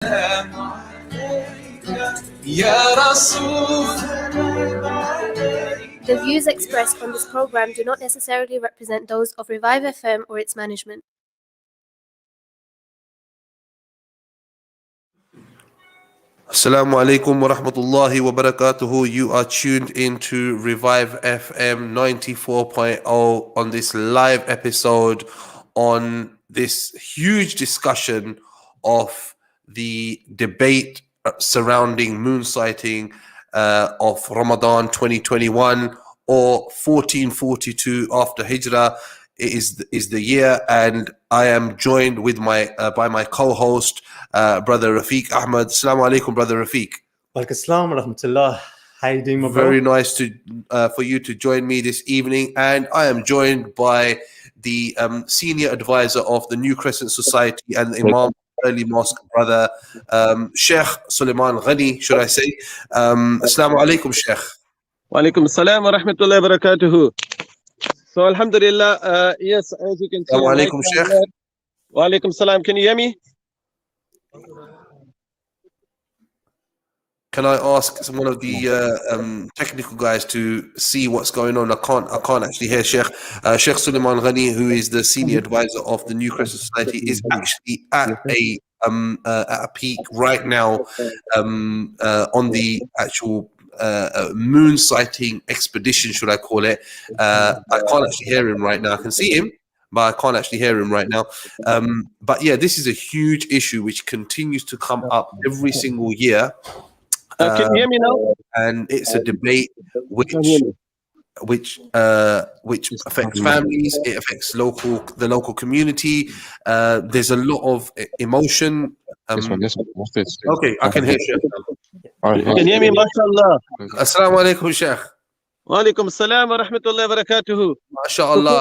The views expressed on this program do not necessarily represent those of Revive FM or its management. Assalamu alaikum wa rahmatullahi wa barakatuhu. You are tuned into Revive FM 94.0 on this live episode on this huge discussion of the debate surrounding moon sighting of Ramadan 2021 or 1442 after Hijrah is the year, and I am joined with by my co-host brother Rafiq Ahmad. Assalamu alaikum, brother Rafiq. Walaikum assalam wa rahmatullah. How you doing, my bro? Very nice for you to join me this evening, and I am joined by the senior advisor of the New Crescent Society and the Imam Early Mosque, brother Sheikh Suleiman Ghani, should I say. Assalamu alaikum, Sheikh. Wa alaikum assalam wa rahmatullahi wa barakatuhu. So alhamdulillah, yes, as you can see. Assalamu alaikum, Sheikh. Wa alaikum salam. Can you hear me? Can I ask one of the technical guys to see what's going on? I can't actually hear Sheikh. Sheikh Suleiman Ghani, who is the senior advisor of the New Crescent Society, is actually at a peak right now on the actual moon sighting expedition, should I call it. I can't actually hear him right now. I can see him, but I can't actually hear him right now. But yeah, this is a huge issue which continues to come up every single year. Can you hear me now? And it's a debate which affects families, it affects the local community. There's a lot of emotion. Okay, I can hear you. You can hear me, mashallah. Assalamu alaikum, Sheikh. Wa alaikum assalam wa rahmatullahi wa barakatuhu. MashaAllah,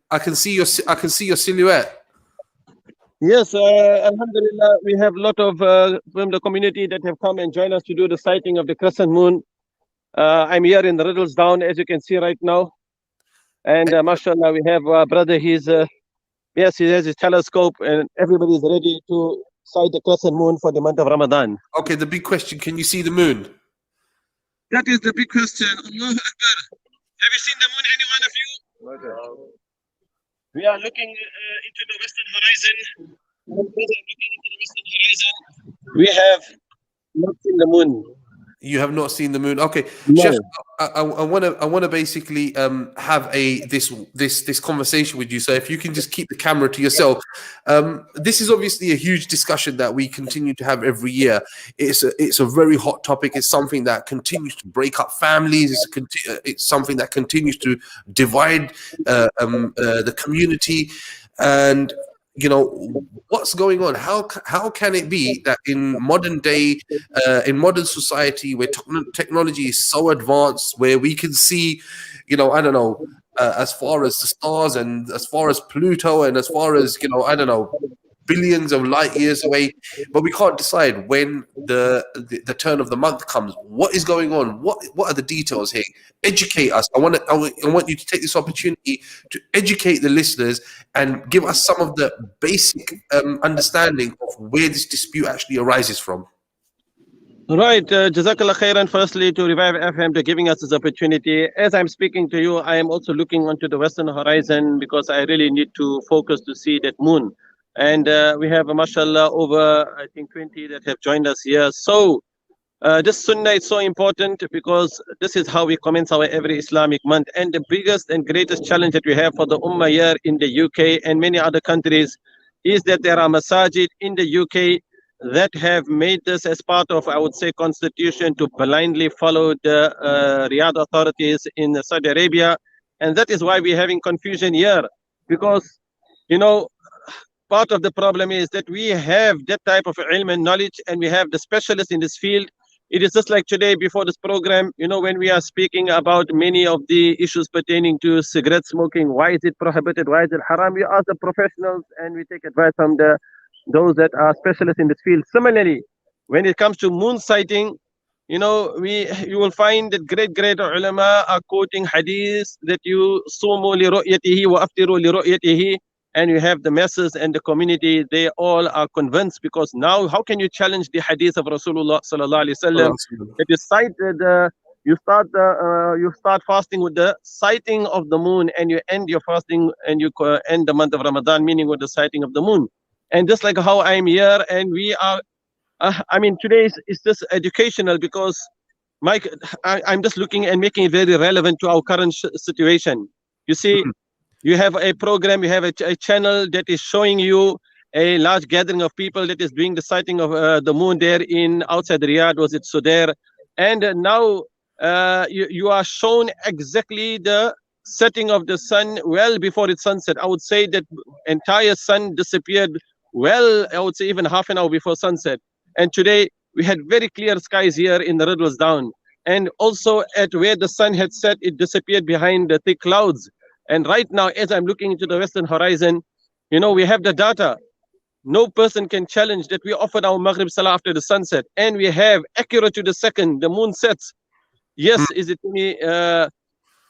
I can see your silhouette. Yes, alhamdulillah, we have a lot of from the community that have come and joined us to do the sighting of the crescent moon. I'm here in the Riddlesdown, as you can see right now. And mashallah, we have brother, he has his telescope, and everybody is ready to sight the crescent moon for the month of Ramadan. Okay, the big question, can you see the moon? That is the big question. Allahu Akbar. Have you seen the moon, any one of you? We are looking into the western horizon. We have not seen the moon. You have not seen the moon. Okay, No. Sheikh, I want to basically have this conversation with you. So if you can just keep the camera to yourself. This is obviously a huge discussion that we continue to have every year. It's a very hot topic. It's something that continues to break up families. It's something that continues to divide the community. And you know, what's going on? How can it be that in modern day, in modern society, where technology is so advanced, where we can see, you know, I don't know, as far as the stars and as far as Pluto and as far as, you know, I don't know, billions of light years away, but we can't decide when the turn of the month comes. What is going on? What are the details here? Educate us. I want you to take this opportunity to educate the listeners and give us some of the basic understanding of where this dispute actually arises from. Right, Jazakallah khairan firstly to Revive FM for giving us this opportunity. As I'm speaking to you, I am also looking onto the western horizon because I really need to focus to see that moon. And we have, mashallah, over, I think, 20 that have joined us here. So this sunnah is so important because this is how we commence our every Islamic month. And the biggest and greatest challenge that we have for the Ummah here in the UK and many other countries is that there are masajid in the UK that have made this as part of, I would say, constitution to blindly follow the Riyadh authorities in Saudi Arabia. And that is why we're having confusion here, because, you know, part of the problem is that we have that type of ilm and knowledge, and we have the specialists in this field. It is just like today before this program, you know, when we are speaking about many of the issues pertaining to cigarette smoking, why is it prohibited, why is it haram? We ask the professionals and we take advice from those that are specialists in this field. Similarly, when it comes to moon sighting, you know, you will find that great ulama are quoting hadiths that you sumu li ru'yatihi wa aftiru li ru'yatihi, and you have the masses and the community, they all are convinced, because now how can you challenge the hadith of Rasulullah sallallahu alaihi wasallam? It is cited, you start fasting with the sighting of the moon, and you end your fasting and you end the month of Ramadan, meaning with the sighting of the moon. And just like how I'm here, and we are, I mean, today is just educational, because I'm just looking and making it very relevant to our current situation. You see, you have a program, you have a channel that is showing you a large gathering of people that is doing the sighting of the moon there in outside Riyadh, was it Sudair? And now you are shown exactly the setting of the sun well before its sunset. I would say that entire sun disappeared well, I would say even half an hour before sunset. And today we had very clear skies here in the Ridwas Down. And also at where the sun had set, it disappeared behind the thick clouds. And right now, as I'm looking into the western horizon, you know, we have the data. No person can challenge that we offered our Maghrib Salah after the sunset. And we have accurate to the second, the moon sets. Yes, is it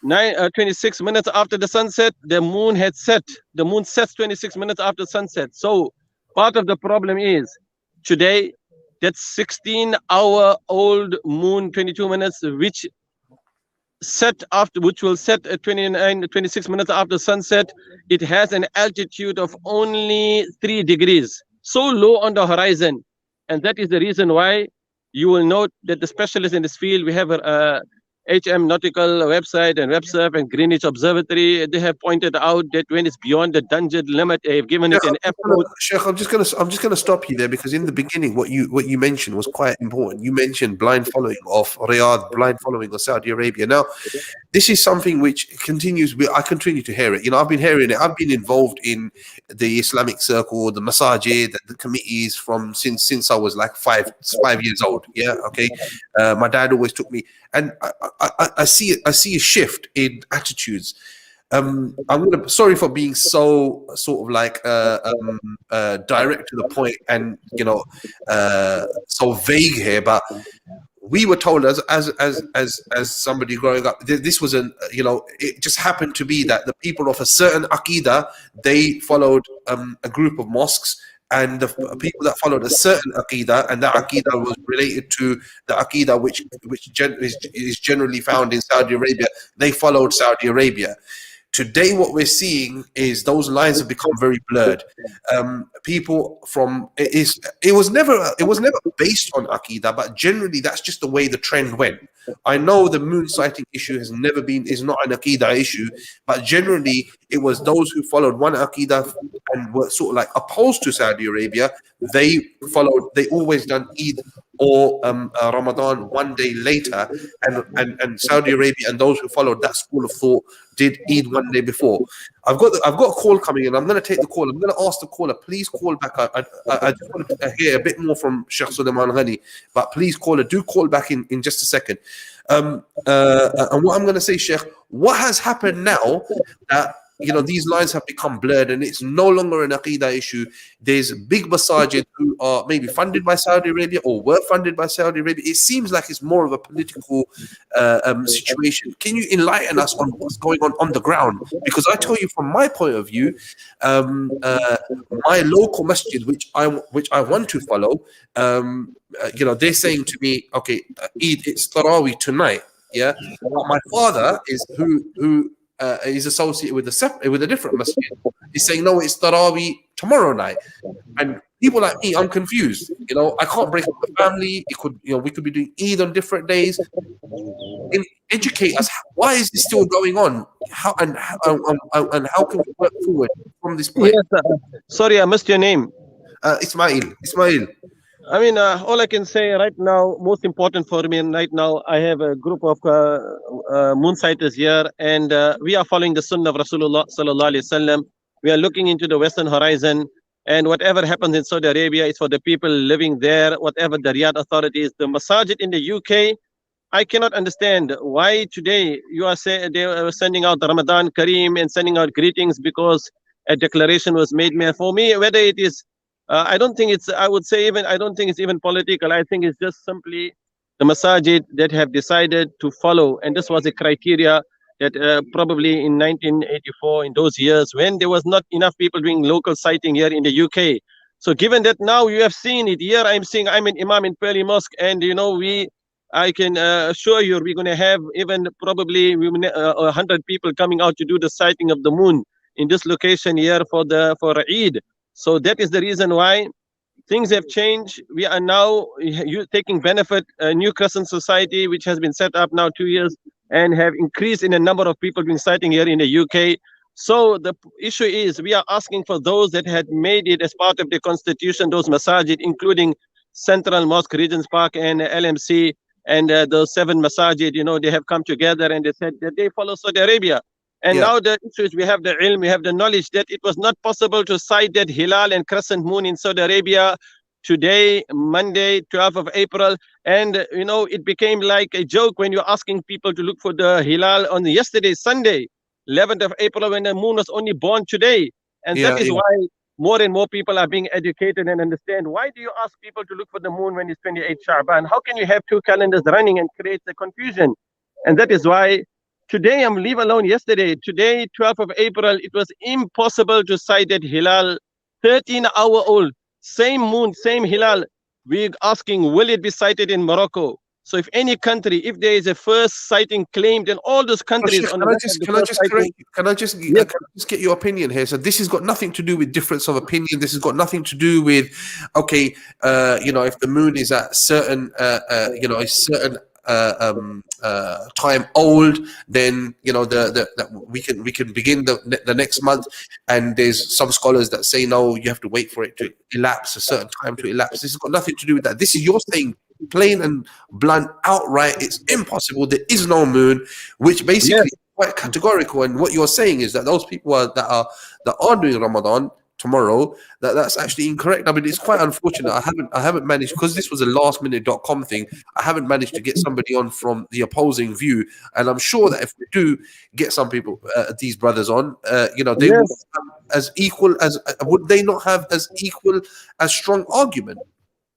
26 minutes after the sunset? The moon had set. The moon sets 26 minutes after sunset. So part of the problem is today, that 16-hour-old moon, 22 minutes, which will set at 26 minutes after sunset, it has an altitude of only 3 degrees, so low on the horizon. And that is the reason why you will note that the specialists in this field, we have a HM Nautical website and WebSurf and Greenwich Observatory, they have pointed out that when it's beyond the Dunjad limit, they've given it an F. Sheikh, I'm just gonna stop you there, because in the beginning what you mentioned was quite important. You mentioned blind following of Riyadh, blind following of Saudi Arabia. Now, this is something which continues. I continue to hear it. You know, I've been hearing it. I've been involved in the Islamic circle, the masajid, the committees since I was like 5 years old. Yeah, okay. My dad always took me, and I see a shift in attitudes. Sorry for being so sort of like direct to the point and, you know, so vague here, but we were told as somebody growing up, this was it just happened to be that the people of a certain Aqidah, they followed a group of mosques, and the people that followed a certain Aqidah, and that Aqidah was related to the Aqidah which is generally found in Saudi Arabia, they followed Saudi Arabia. Today, what we're seeing is those lines have become very blurred. People from it was never based on Aqidah, but generally that's just the way the trend went. I know the moon sighting issue is not an Aqidah issue, but generally it was those who followed one Aqidah and were sort of like opposed to Saudi Arabia. They always done Eid or Ramadan one day later, and Saudi Arabia and those who followed that school of thought did Eid one day before. I've got a call coming in. I'm going to take the call. I'm going to ask the caller, please call back. I just want to hear a bit more from Sheikh Sulaiman Ghani, but please caller, do call back in just a second. And what I'm going to say, Sheikh, what has happened now that, you know, these lines have become blurred and it's no longer an Aqidah issue? There's big masajid who are maybe funded by Saudi Arabia or were funded by Saudi Arabia. It seems like it's more of a political situation. Can you enlighten us on what's going on the ground? Because I tell you, from my point of view, my local masjid, which I want to follow, you know, they're saying to me, okay, Eid, it's Tarawih tonight. Yeah, but my father is who is associated with a different masjid. He's saying, no, it's Tarawih tomorrow night. And people like me, I'm confused. You know, I can't break up the family. It could, you know, we could be doing Eid on different days. Educate us. Why is this still going on? How can we work forward from this point? Yes, sorry, I missed your name. Ismail. I mean, all I can say right now, most important for me right now, I have a group of moonsighters here, and we are following the Sunnah of Rasulullah sallallahu alaihi wasallam. We are looking into the western horizon, and whatever happens in Saudi Arabia is for the people living there. Whatever the Riyadh authorities, the masajid in the UK, I cannot understand why today you are saying they are sending out the Ramadan Kareem and sending out greetings because a declaration was made. For me, whether it is I don't think it's, I would say even, I don't think it's even political. I think it's just simply the masajid that have decided to follow. And this was a criteria that probably in 1984, in those years when there was not enough people doing local sighting here in the UK. So given that now you have seen it here, I'm seeing I'm an imam in Pearly Mosque, and I can assure you we're going to have even probably 100 people coming out to do the sighting of the moon in this location here for Eid. So that is the reason why things have changed. We are now taking benefit. New Crescent Society, which has been set up now 2 years, and have increased in the number of people doing sighting here in the UK. So the issue is we are asking for those that had made it as part of the constitution, those masajid, including Central Mosque, Regent's Park, and LMC, and those 7 masajid, they have come together and they said that they follow Saudi Arabia. And now the issue is we have the ilm, we have the knowledge that it was not possible to sight that Hilal and crescent moon in Saudi Arabia today, Monday, 12th of April. And, it became like a joke when you're asking people to look for the Hilal on yesterday, Sunday, 11th of April, when the moon was only born today. And that is why more and more people are being educated and understand why do you ask people to look for the moon when it's 28 Sha'ban? How can you have 2 calendars running and create the confusion? And that is why today, leave alone yesterday, today, 12th of April, it was impossible to sight that Hilal, 13-hour-old, same moon, same Hilal. We're asking, will it be sighted in Morocco? So if any country, if there is a first sighting claimed in all those countries... Can I just get your opinion here? So this has got nothing to do with difference of opinion. This has got nothing to do with, okay, if the moon is at certain, a certain time old, then we can begin the next month. And there's some scholars that say no, you have to wait for it to elapse, a certain time to elapse. This has got nothing to do with that. This is you're saying plain and blunt, outright, it's impossible. There is no moon, which basically is quite categorical. And what you're saying is that those people that are doing Ramadan tomorrow, that's actually incorrect. I mean, it's quite unfortunate. I haven't managed, because this was a lastminute.com thing, I haven't managed to get somebody on from the opposing view. And I'm sure that if we do get some people, these brothers on, they will have as equal as, would they not have as equal as strong argument?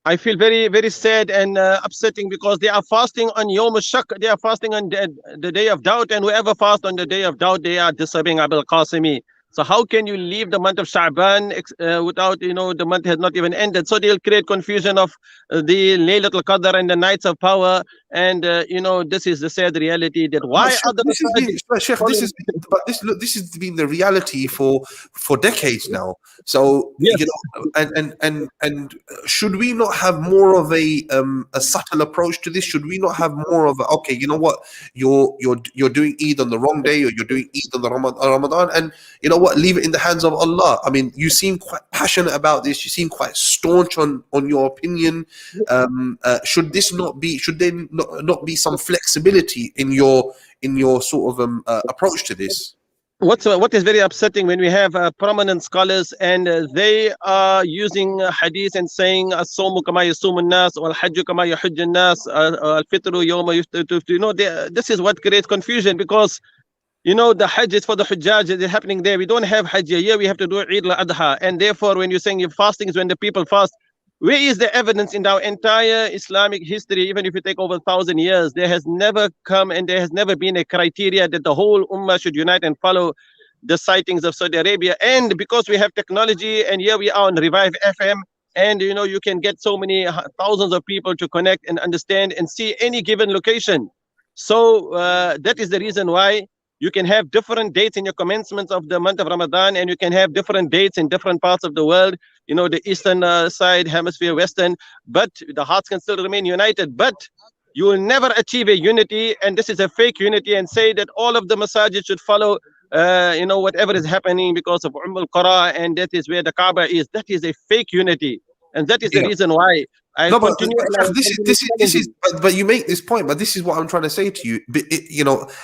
I feel very, very sad and upsetting, because they are fasting on Yom Shak. They are fasting on the day of doubt, and whoever fasts on the day of doubt, they are disobeying Abul Qasimi. So how can you leave the month of Sha'ban without, the month has not even ended? So they'll create confusion of the Laylatul Qadr and the nights of power. And, this is the sad reality that why other... This has been the reality for decades now. So, and should we not have more of a subtle approach to this? Should we not have more of okay, you know what, you're doing Eid on the wrong day, or you're doing Eid on the Ramadan, and you know what, leave it in the hands of Allah. I mean, you seem quite passionate about this. You seem quite staunch on your opinion. Should there not be some flexibility in your sort of approach to this? What is very upsetting when we have prominent scholars and they are using hadith and saying as-sawmu kama yasumu an-nas wal-hajju kama yahujju an-nas al-fitru yawma yuftiru. This is what creates confusion, because the Hajj is for the Hujjaj. It's happening there. We don't have Hajj here. We have to do Eid al-Adha. And therefore, when you're saying your fasting is when the people fast, where is the evidence in our entire Islamic history? Even if you take over 1,000 years, there has never come and there has never been a criteria that the whole Ummah should unite and follow the sightings of Saudi Arabia. And because we have technology, and here we are on Revive FM, and you can get so many thousands of people to connect and understand and see any given location. So that is the reason why you can have different dates in your commencements of the month of Ramadan, and you can have different dates in different parts of the world, the eastern side, hemisphere, western, but the hearts can still remain united. But you will never achieve a unity, and this is a fake unity, and say that all of the masajid should follow, whatever is happening because of al-Qura, and that is where the Kaaba is. That is a fake unity, and that is the reason why I continue. But you make this point. But this is what I'm trying to say to you.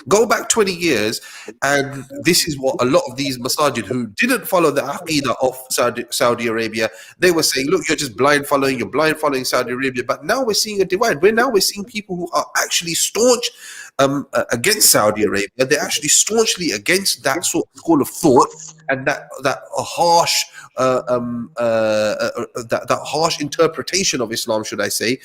Go back 20 years, and this is what a lot of these masajid who didn't follow the aqidah of Saudi Arabia, they were saying, look, you're just blind following Saudi Arabia. But now we're seeing a divide. We're seeing people who are actually staunch against Saudi Arabia. They're actually staunchly against that sort of school of thought, and that harsh that harsh interpretation of Islam, should I say?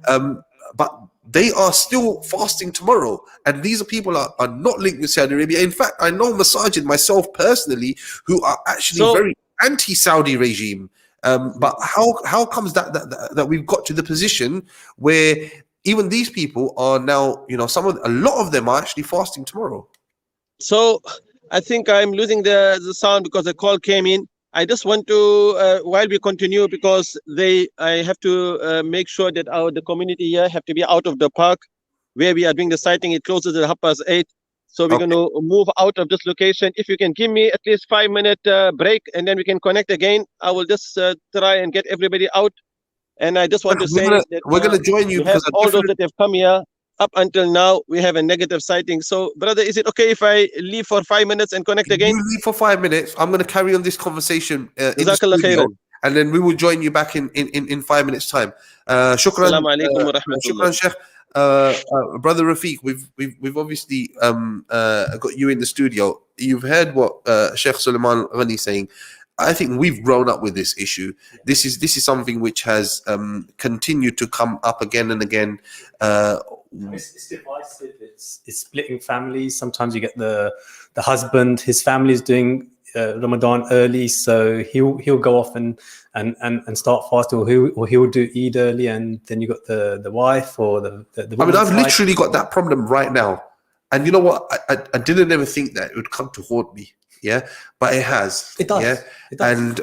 But they are still fasting tomorrow. And these are people are not linked with Saudi Arabia. In fact, I know masajid myself personally who are actually So- very anti-Saudi regime. But how comes that we've got to the position where even these people are now, a lot of them are actually fasting tomorrow? So I think I'm losing the sound because the call came in. I just want to, while we continue, because I have to make sure that the community here have to be out of the park where we are doing the sighting. It closes at 8:30. So we're Okay. going to move out of this location. If you can give me at least 5-minute break and then we can connect again, I will just try and get everybody out. And I just want to say that We're gonna join you we have because I all those definitely- that have come here. Up until now, we have a negative sighting. So, brother, is it okay if I leave for 5 minutes and connect again? You leave for 5 minutes. I'm going to carry on this conversation in the Jazakallah studio, khairan. and then we will join you back in 5 minutes time. Shukran, Assalamu alaikum wa rahmatullah. shukran, Sheikh. Brother Rafiq, we've obviously got you in the studio. You've heard what Sheikh Suleiman Ghani is saying. I think we've grown up with this issue. This is something which has continued to come up again and again. It's divisive. It's splitting families. Sometimes you get the husband, his family's doing Ramadan early, so he'll go off and start fasting, or he'll do Eid early, and then you got the wife or the I mean, woman's I've side. literally got that problem right now. And you know what? I didn't ever think that it would come to haunt me. Yeah. But it has. It does. Yeah. It does, And,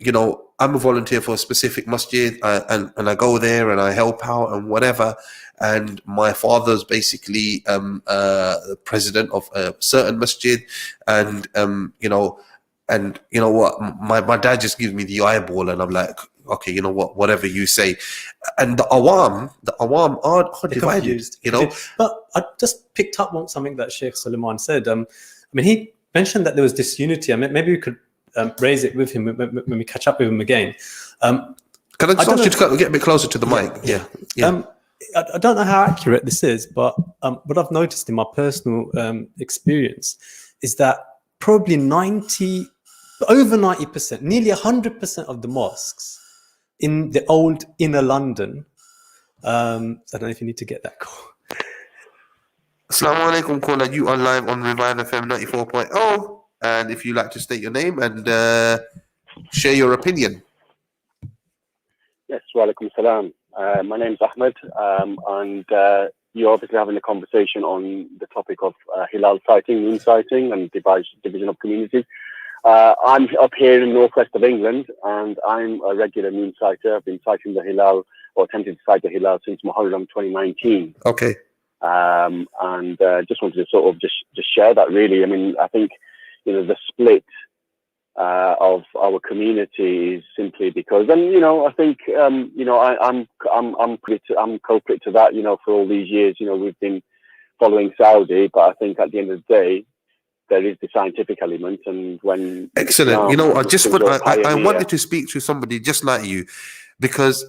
yeah. I'm a volunteer for a specific masjid and I go there and I help out and whatever. And my father's basically the president of a certain masjid. And, and you know what? My dad just gives me the eyeball and I'm like, okay, you know what? Whatever you say. And the awam are They're divided, confused. you know? But I just picked up on something that Sheikh Suleiman said. I mean, he mentioned that there was disunity. I mean, maybe we could raise it with him when we catch up with him again. Can I just ask you to get a bit closer to the mic? Yeah. I don't know how accurate this is, but what I've noticed in my personal experience is that probably over 90%, nearly 100% of the mosques in the old inner London, I don't know if you need to get that call. Assalamu alaikum, caller. You are live on Revive FM 94.0. And if you like to state your name and share your opinion. Yes, wa alaikum salam. My name's Ahmed, and you're obviously having a conversation on the topic of Hilal sighting, moon sighting, and division of communities. I'm up here in the northwest of England, and I'm a regular moon sighter. I've been sighting the Hilal, or attempting to sight the Hilal since Muharram 2019. Okay. And just wanted to sort of just share that, really. I mean, I think, the split of our community is simply because, and I think I'm culprit to that. For all these years, we've been following Saudi, but I think at the end of the day, there is the scientific element, and when excellent. I wanted to speak to somebody just like you, because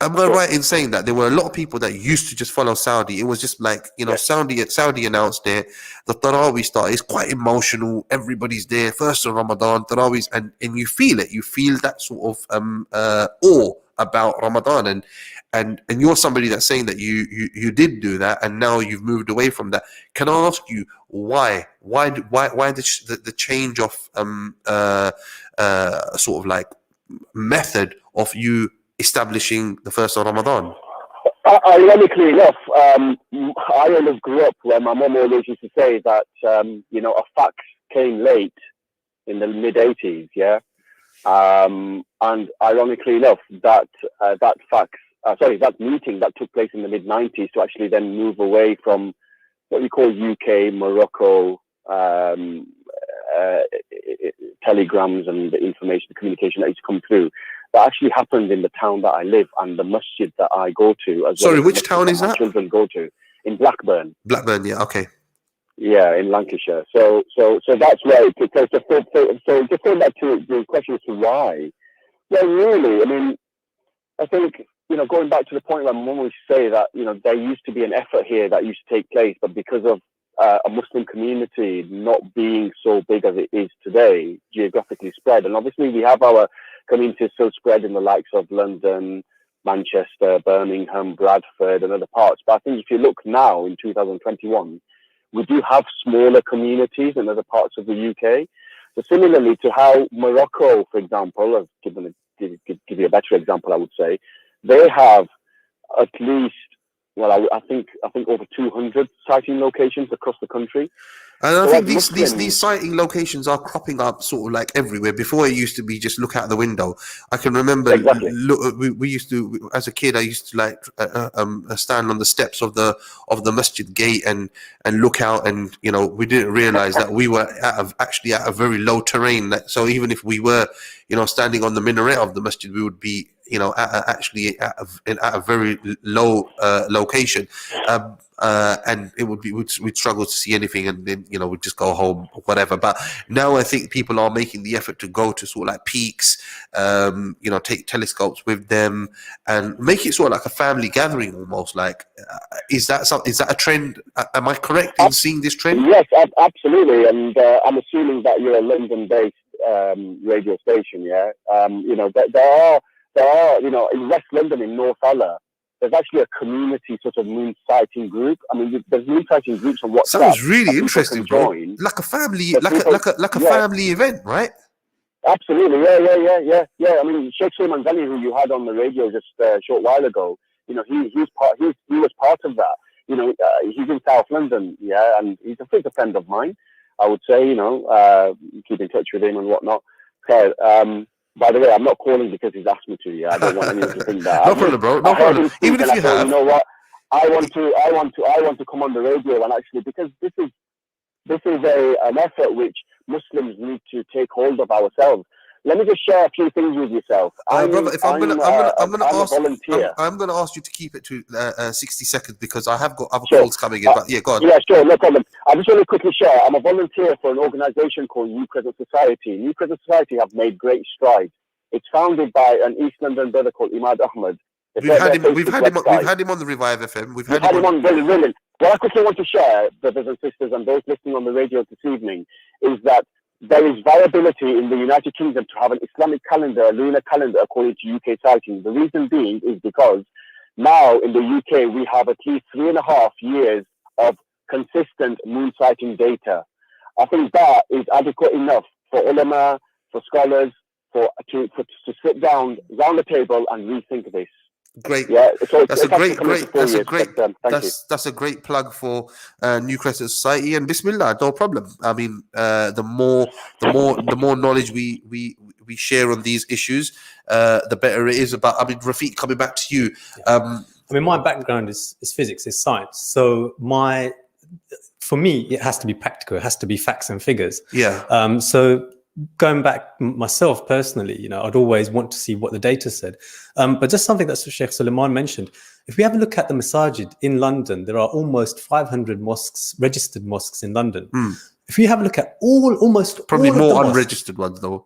am I right in saying that there were a lot of people that used to just follow Saudi? It was just like, Saudi announced it. The Tarawih started. It's quite emotional. Everybody's there. First of Ramadan, Tarawih, and you feel it. You feel that sort of awe about Ramadan, and you're somebody that's saying that you did do that, and now you've moved away from that. Can I ask you why the change of sort of like method of you establishing the first of Ramadan? Ironically enough, I always grew up where my mum always used to say that a fax came late in the mid 80s, yeah. And ironically enough, that meeting that took place in the mid 90s to actually then move away from what we call UK, Morocco, telegrams and the information, the communication that used to come through. That actually happened in the town that I live and the masjid that I go to. As Sorry, well as which town is that? Children go to in Blackburn. Blackburn, yeah, okay. Yeah, in Lancashire. So that's where it took place. So just going back to the question as to why. Well, really, I mean, I think, going back to the point where Mum would say that, there used to be an effort here that used to take place, but because of a Muslim community not being so big as it is today, geographically spread, and obviously we have our communities so spread in the likes of London, Manchester, Birmingham, Bradford, and other parts. But I think if you look now in 2021, we do have smaller communities in other parts of the UK. So similarly to how Morocco, for example, I've give you a better example, I would say, they have at least, well, I think over 200 sighting locations across the country. And I So think as these Muslims- sighting locations are cropping up sort of like everywhere. Before it used to be just look out the window. I can remember Exactly. we used to, as a kid, I used to like stand on the steps of the masjid gate and look out, and you know, we didn't realize that we were actually at a very low terrain. So even if we were, you know, standing on the minaret of the masjid, we would be, you know, actually at a very low location. And it would be, we'd struggle to see anything, and then, you know, we'd just go home or whatever. But now I think people are making the effort to go to sort of like peaks, you know, take telescopes with them and make it sort of like a family gathering almost. Like, is that a trend? Am I correct in seeing this trend? Yes, absolutely. And I'm assuming that you're a London-based radio station, yeah? You know, there are, you know, in West London, in North Ella, there's actually a community sort of moon sighting group. I mean, there's moon sighting groups on WhatsApp. Sounds really that people interesting, can bro. join. Like a family, But people- like a yeah. family event, right? Absolutely, yeah. I mean, Sheikh Sulaiman Ghani, who you had on the radio just a short while ago, you know, he was part of that. You know, he's in South London, yeah, and he's a friend of mine. I would say, you know, keep in touch with him and whatnot. Okay, by the way, I'm not calling because he's asked me to. Yeah, I don't want anyone to think that. No problem, bro. No I heard problem. him speak Even if and I you thought, have. you know what, I want to come on the radio, and actually, because this is an effort which Muslims need to take hold of ourselves. Let me just share a few things with yourself. Brother, if I'm gonna a volunteer. I'm gonna ask you to keep it to 60 seconds because I have got other Sure. calls coming in. But yeah, go on. Yeah, sure, no problem. I just want to quickly share. I'm a volunteer for an organisation called New Crescent Society. New Crescent Society have made great strides. It's founded by an East London brother called Imad Ahmed. We've had him on the Revive FM. We've had him on. Brilliant. What I quickly want to share, brothers and sisters, and those listening on the radio this evening, is that there is viability in the United Kingdom to have an Islamic calendar, a lunar calendar, according to UK sighting. The reason being is because now in the UK we have at least 3.5 years of consistent moon sighting data. I think that is adequate enough for ulama, for scholars, to sit down around the table and rethink this. Great. Yeah, so That's a great plug for New Crescent Society, and Bismillah, no problem. I mean, the more knowledge we share on these issues, the better it is. But I mean, Rafiq, coming back to you. I mean, my background is physics, is science. So for me, it has to be practical. It has to be facts and figures. Yeah. So going back myself personally, you know, I'd always want to see what the data said. But just something that Sheikh Sulaiman mentioned, if we have a look at the masajid in London, there are almost 500 mosques, registered mosques in London. If you have a look at almost Probably all more of the unregistered ones though.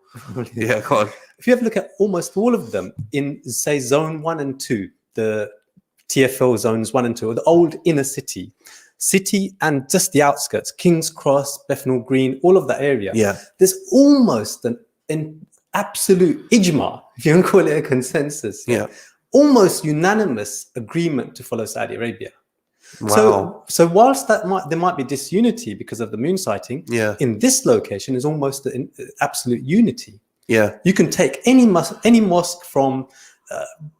Yeah, go on. If you have a look at almost all of them in, say, zone 1 and 2, the TFL zones 1 and 2, or the old inner city and just the outskirts, King's Cross, Bethnal Green, all of that area. Yeah. There's almost an absolute ijma, if you can call it a consensus. Yeah. Almost unanimous agreement to follow Saudi Arabia. Wow. So whilst there might be disunity because of the moon sighting, Yeah. in this location is almost an absolute unity. Yeah. You can take any mosque from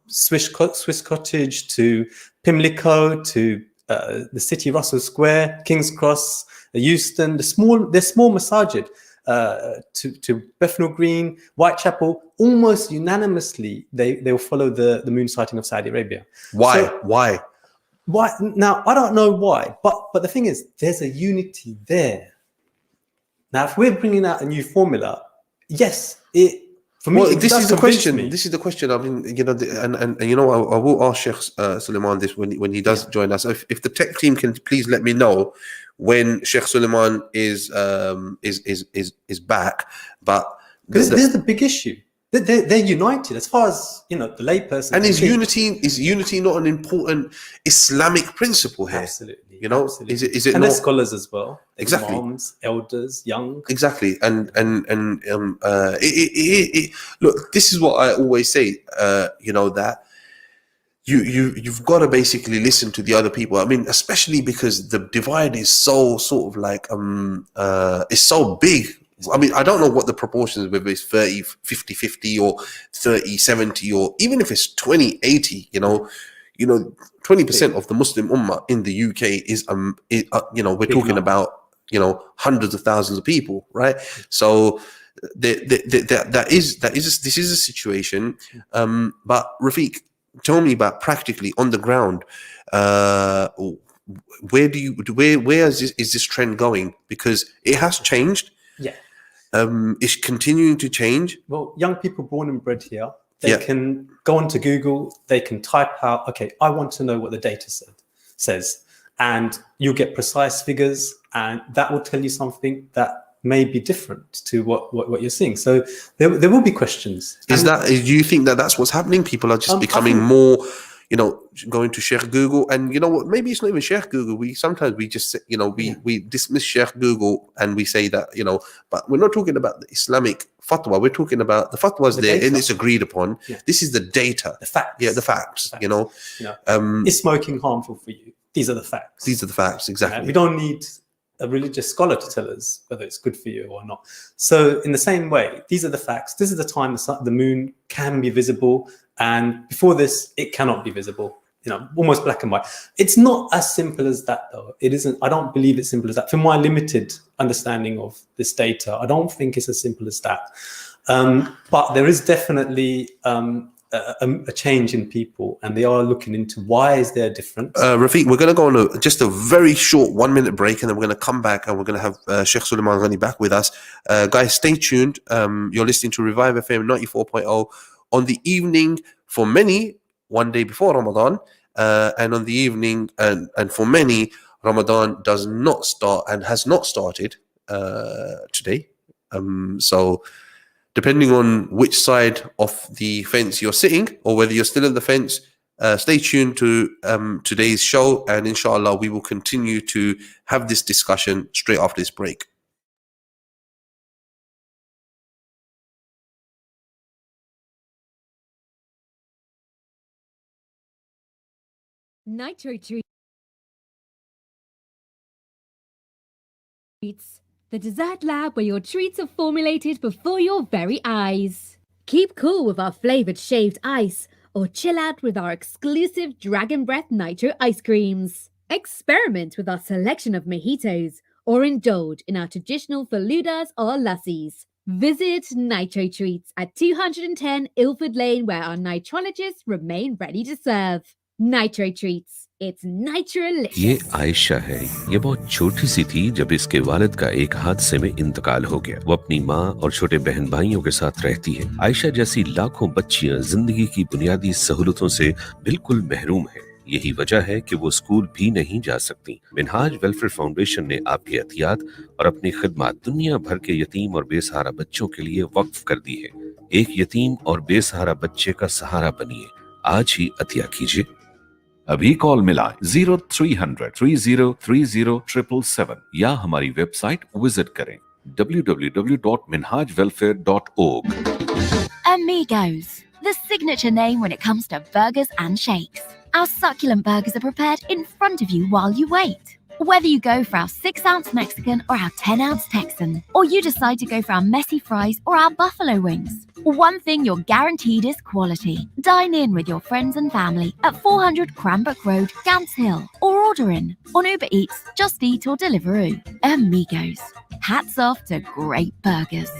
Swiss Cottage to Pimlico to the city Russell Square, King's Cross, Euston, the small masajid to Bethnal Green, Whitechapel, almost unanimously they'll follow the moon sighting of Saudi Arabia. Why? So, Why? Now, I don't know why, but the thing is, there's a unity there. Now, if we're bringing out a new formula, yes, for me, Well, this is the question. Me. This is the question. I mean, you know, and you know, I will ask Sheikh Sulaiman this when he does join us. If the tech team can please let me know when Sheikh Sulaiman is back. But this is the big issue. They're united as far as, you know, the layperson. And is unity not an important Islamic principle here? Absolutely. You know, absolutely. is it and not? there's scholars as well. Exactly. Imams, elders, young. Exactly. And look, this is what I always say. You know, that you've got to basically listen to the other people. I mean, especially because the divide is so sort of like it's so big. I mean, I don't know what the proportions, whether it's 30 50 50 or 30 70, or even if it's 20 80, you know 20% of the Muslim ummah in the UK is we're Big talking number. about hundreds of thousands of people, right? So this is a situation. But Rafiq, tell me about practically on the ground. Where is this trend going? Because it has changed. Yeah. It's continuing to change. Well, young people born and bred here, they Yeah. can go onto Google, they can type out, okay, I want to know what the data says. And you'll get precise figures, and that will tell you something that may be different to what you're seeing. So there will be questions. Do you think that that's what's happening? People are just I becoming think- more, going to Sheikh Google, and you know what? Maybe it's not even Sheikh Google. We just say, we dismiss Sheikh Google and we say that, but we're not talking about the Islamic fatwa. We're talking about the fatwa's The there data. and it's agreed upon. Yeah. This is the data. The facts. Yeah, the facts. The facts. Is smoking harmful for you? These are the facts. These are the facts, exactly. We don't need a religious scholar to tell us whether it's good for you or not. So in the same way, these are the facts. This is the time the moon can be visible, and before this, it cannot be visible. Almost black and white. It's not as simple as that, though. It isn't. I don't believe it's simple as that. From my limited understanding of this data, I don't think it's as simple as that. But there is definitely a change in people, and they are looking into why is there a difference. Rafiq, we're going to go on just a very short 1 minute break, and then we're going to come back and we're going to have Sheikh Suleiman Ghani back with us. Guys, stay tuned. You're listening to Revive FM 94.0 on the evening for many, one day before Ramadan, and on the evening, and for many, Ramadan does not start and has not started today. So depending on which side of the fence you're sitting, or whether you're still in the fence, stay tuned to today's show, and inshallah we will continue to have this discussion straight after this break. Nitro Treats, the dessert lab where your treats are formulated before your very eyes. Keep cool with our flavored shaved ice, or chill out with our exclusive Dragon Breath Nitro ice creams. Experiment with our selection of mojitos, or indulge in our traditional faludas or lassis. Visit Nitro Treats at 210 Ilford Lane, where our nitrologists remain ready to serve. Nitro Treats, it's ये nitrolicious. Ayesha है। ये बहुत छोटी सी थी जब इसके वालिद का एक हादसे में इंतकाल हो गया। वो अपनी माँ और छोटे बहन भाइयों के साथ रहती है। आयशा जैसी लाखों बच्चियां जिंदगी की बुनियादी सहूलतों से बिल्कुल महरूम है। यही वजह है कि वो स्कूल भी नहीं जा सकती। मिनहाज वेलफेयर फाउंडेशन ने आपकी एहतियात और अपनी खिदमत दुनिया भर के यतीम और बेसहारा बच्चों के लिए वक्फ कर दी है। एक यतीम और बेसहारा बच्चे का सहारा बनिए। आज ही अतिया कीजिए। अभी कॉल मिलाएं 0300 3030 या हमारी वेबसाइट विजिट करें www.minhajwelfare.org. Amigos, the signature name when it comes to burgers and shakes. Our succulent burgers are prepared in front of you while you wait. Whether you go for our 6-ounce Mexican or our 10-ounce Texan, or you decide to go for our messy fries or our buffalo wings, one thing you're guaranteed is quality. Dine in with your friends and family at 400 Cranbrook Road, Gants Hill, or order in on Uber Eats, Just Eat or Deliveroo. Amigos, hats off to great burgers.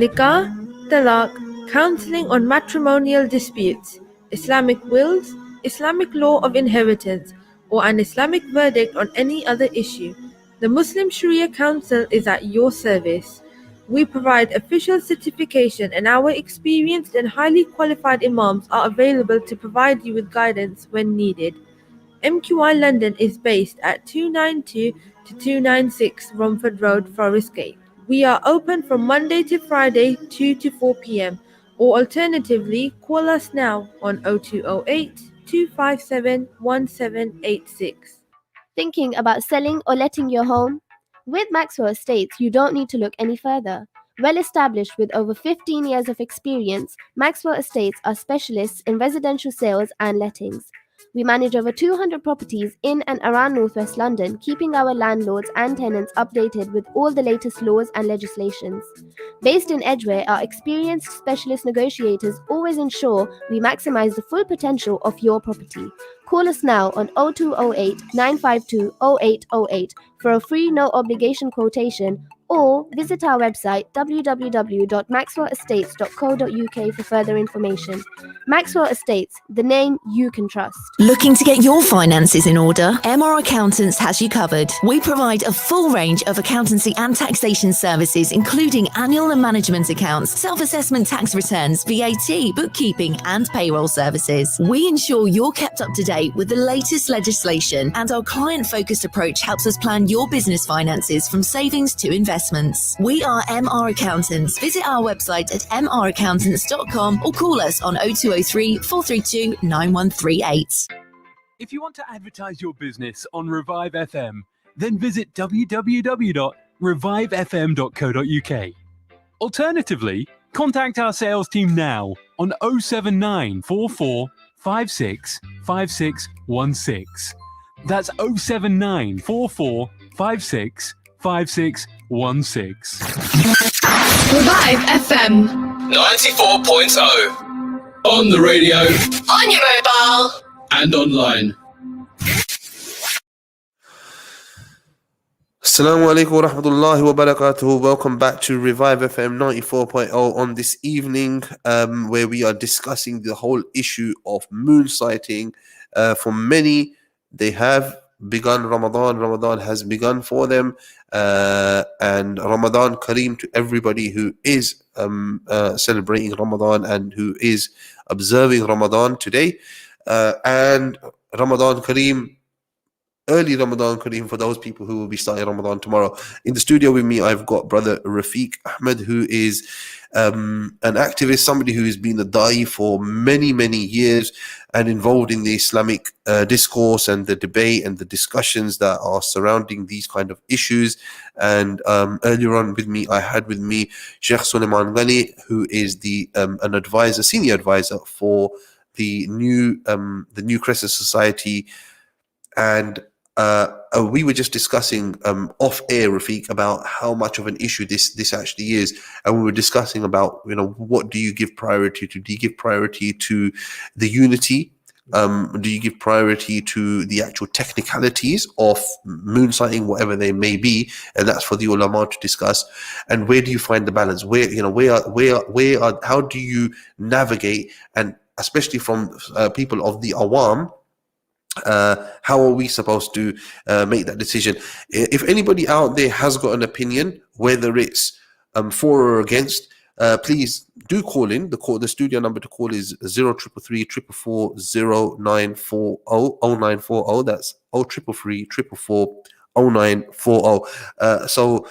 Nikah, talaq, counseling on matrimonial disputes, Islamic wills, Islamic law of inheritance, or an Islamic verdict on any other issue. The Muslim Sharia Council is at your service. We provide official certification, and our experienced and highly qualified imams are available to provide you with guidance when needed. MQI London is based at 292 to 296 Romford Road, Forest Gate. We are open from Monday to Friday 2 to 4 p.m. or alternatively call us now on 0208 257 1786. Thinking about selling or letting your home? With Maxwell Estates, you don't need to look any further. Well established with over 15 years of experience, Maxwell Estates are specialists in residential sales and lettings. We manage over 200 properties in and around Northwest London, keeping our landlords and tenants updated with all the latest laws and legislations. Based in Edgware, our experienced specialist negotiators always ensure we maximize the full potential of your property. Call us now on 0208 952 0808 for a free no obligation quotation, or visit our website www.maxwellestates.co.uk for further information. Maxwell Estates, the name you can trust. Looking to get your finances in order? MR Accountants has you covered. We provide a full range of accountancy and taxation services, including annual and management accounts, self-assessment tax returns, VAT, bookkeeping, and payroll services. We ensure you're kept up to date with the latest legislation, and our client-focused approach helps us plan your business finances from savings to investments. We are MR Accountants. Visit our website at mraccountants.com or call us on 0203 432 9138. If you want to advertise your business on Revive FM, then visit www.revivefm.co.uk. Alternatively, contact our sales team now on 079 44 56 5616. That's 079 44 56 5616. Revive FM 94.0 on the radio, on your mobile, and online. Assalamu alaikum wa rahmatullahi wa barakatuhu. Welcome back to Revive FM 94.0 on this evening, where we are discussing the whole issue of moon sighting. For many, they have begun Ramadan. Ramadan has begun for them, and Ramadan Kareem to everybody who is celebrating Ramadan and who is observing Ramadan today, and Ramadan Kareem, early Ramadan Kareem for those people who will be starting Ramadan tomorrow. In the studio with me, I've got brother Rafiq Ahmed, who is an activist, somebody who has been a da'i for many, many years and involved in the Islamic discourse and the debate and the discussions that are surrounding these kind of issues. And earlier on with me, I had with me Sheikh Suleiman Ghani, who is an advisor, senior advisor for the new Crescent Society. And we were just discussing off air, Rafiq, about how much of an issue this actually is, and we were discussing about, what do you give priority to? Do you give priority to the unity? Do you give priority to the actual technicalities of moon sighting, whatever they may be? And that's for the ulama to discuss. And where do you find the balance? How do you navigate, and especially from people of the awam? How are we supposed to make that decision? If anybody out there has got an opinion, whether it's for or against, please do call in. The studio number to call is 0333 444 0940. That's 0333 444 0940. So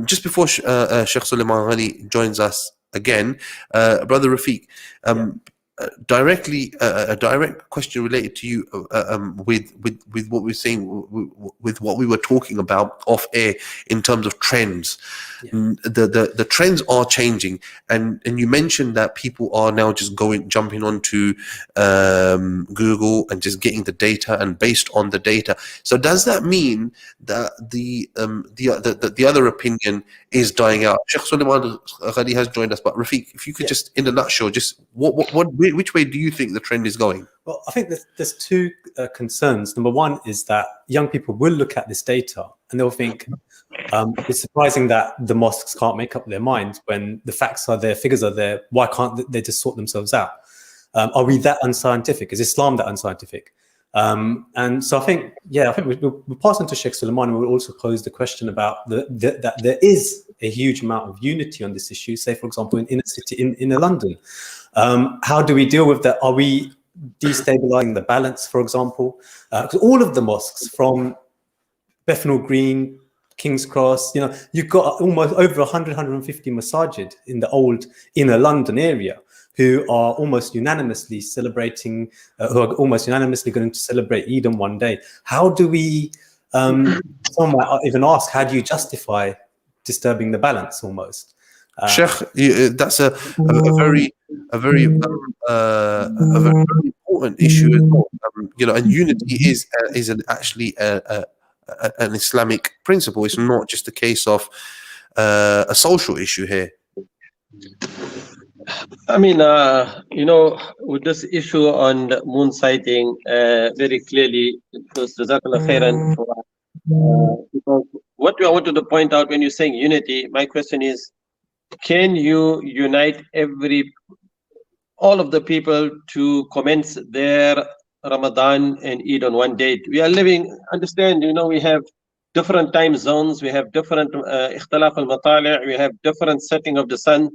just before Sheikh Suleiman Ghani joins us again, brother Rafiq, a direct question related to you with what we're saying, with what we were talking about off air in terms of trends. The trends are changing, and you mentioned that people are now just jumping onto Google and just getting the data, and based on the data. So does that mean that the other opinion is dying out? Sheikh Suleiman Ghani has joined us, but Rafiq, if you could just in a nutshell, just which way do you think the trend is going? Well, I think there's two concerns. Number one is that young people will look at this data and they'll think it's surprising that the mosques can't make up their minds when the facts are there, figures are there. Why can't they just sort themselves out? Are we that unscientific? Is Islam that unscientific? And so I think we'll pass on to Sheikh Suleiman, and we'll also pose the question about that there is a huge amount of unity on this issue. Say, for example, in a city in London, how do we deal with that? Are we destabilizing the balance, for example? Because all of the mosques from Bethnal Green, King's Cross, you've got almost over 150 masajid in the old inner London area who are almost unanimously celebrating, who are almost unanimously going to celebrate Eid on one day. How do we, someone might even ask, how do you justify disturbing the balance almost? Sheikh, that's a very important issue as well. And unity is actually an Islamic principle. It's not just a case of a social issue here. I mean, with this issue on the moon sighting, very clearly, first, Jazakallah khairan. Because what I wanted to point out when you're saying unity, my question is, can you unite all of the people to commence their Ramadan and Eid on one date? We are living, understand, we have different time zones, we have different ikhtilaf al-matali', we have different setting of the sun.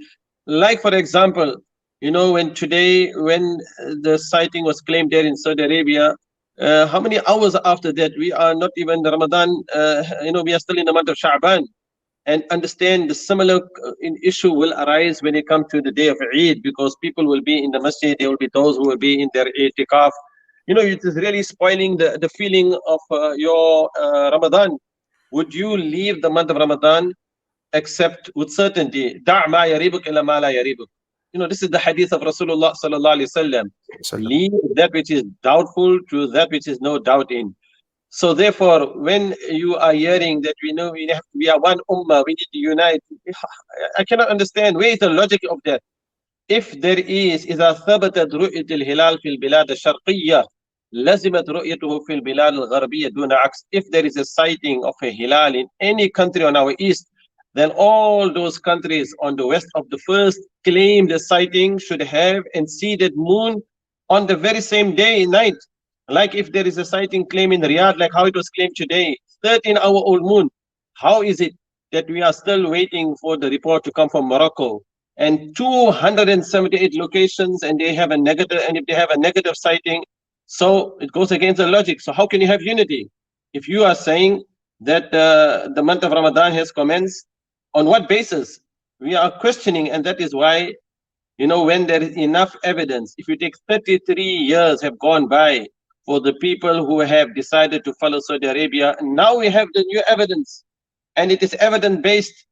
Like, for example, when the sighting was claimed there in Saudi Arabia, how many hours after that? We are not even the Ramadan, we are still in the month of Sha'ban. And understand the similar issue will arise when it comes to the day of Eid, because people will be in the masjid, there will be those who will be in their i'tikaf. It is really spoiling the feeling of your Ramadan. Would you leave the month of Ramadan except with certainty? Da' ma yaribuk illa ma la yaribuk. This is the hadith of Rasulullah sallallahu alaihi wasallam. Leave that which is doubtful to that which is no doubt in. So therefore, when you are hearing that we are one ummah, we need to unite, I cannot understand where is the logic of that. If there is إذا ثبتت رؤية الهلال في البلاد الشرقية لزمت رؤيته في البلاد الغربية دون عكس. If there is a sighting of a hilal in any country on our east, then all those countries on the west of the first claimed the sighting should have and see that moon on the very same day night. Like if there is a sighting claim in Riyadh, like how it was claimed today, 13-hour-old moon. How is it that we are still waiting for the report to come from Morocco? And 278 locations, and they have a negative, and if they have a negative sighting, so it goes against the logic. So how can you have unity? If you are saying that the month of Ramadan has commenced, on what basis? We are questioning, and that is why, when there is enough evidence, if you take 33 years have gone by, for the people who have decided to follow Saudi Arabia, and now we have the new evidence, and it is evidence based.